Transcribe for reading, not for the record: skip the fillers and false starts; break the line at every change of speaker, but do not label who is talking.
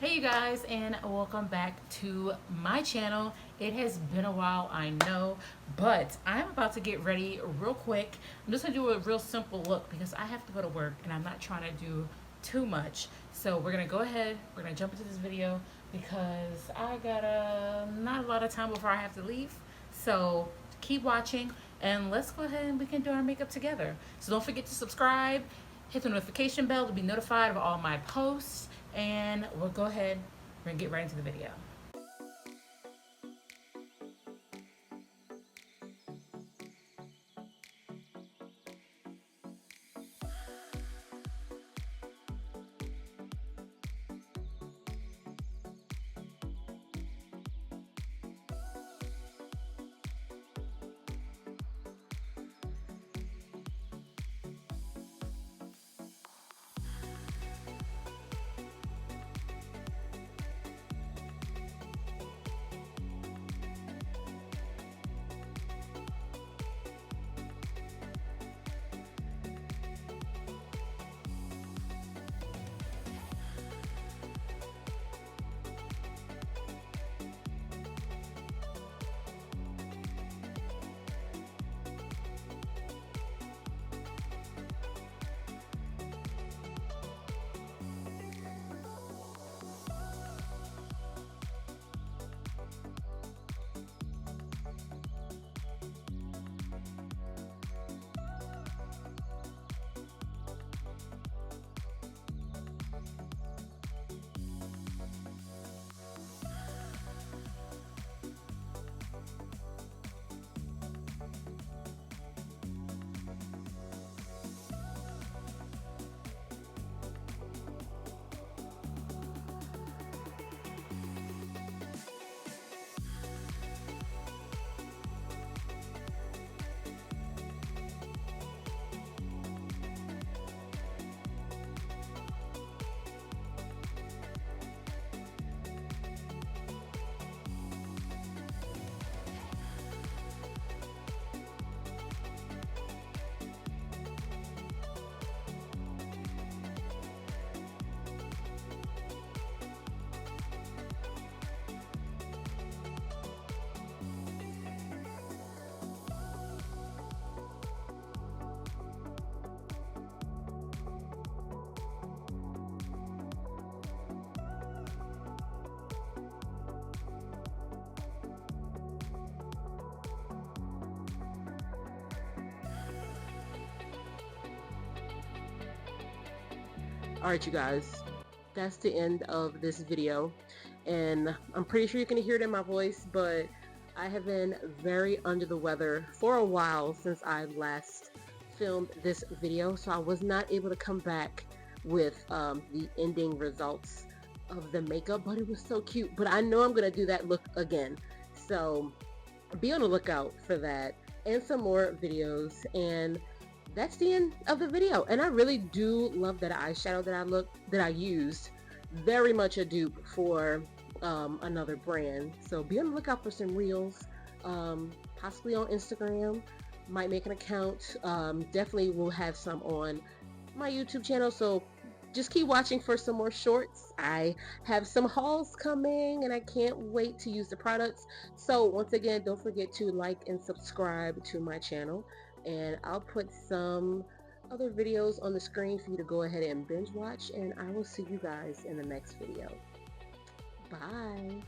Hey you guys, and welcome back to my channel. It has been a while, I know, but I'm about to get ready real quick. I'm just gonna do a real simple look because I have to go to work and I'm not trying to do too much. So we're gonna go ahead, we're gonna jump into this video because I got not a lot of time before I have to leave. So keep watching and let's go ahead and we can do our makeup together. So don't forget to subscribe, hit the notification bell to be notified of all my posts, and we'll go ahead, we're gonna get right into the video.
Alright, you guys, that's the end of this video, and I'm pretty sure you can hear it in my voice, but I have been very under the weather for a while since I last filmed this video, so I was not able to come back with the ending results of the makeup, but it was so cute. But I know I'm gonna do that look again, so be on the lookout for that and some more videos. And that's the end of the video, and I really do love that eyeshadow that I used. Very much a dupe for another brand, so be on the lookout for some reels, possibly on Instagram. Might make an account. Definitely will have some on my YouTube channel, so just keep watching for some more shorts. I have some hauls coming and I can't wait to use the products. So once again, don't forget to like and subscribe to my channel, and I'll put some other videos on the screen for you to go ahead and binge watch, and I will see you guys in the next video. Bye.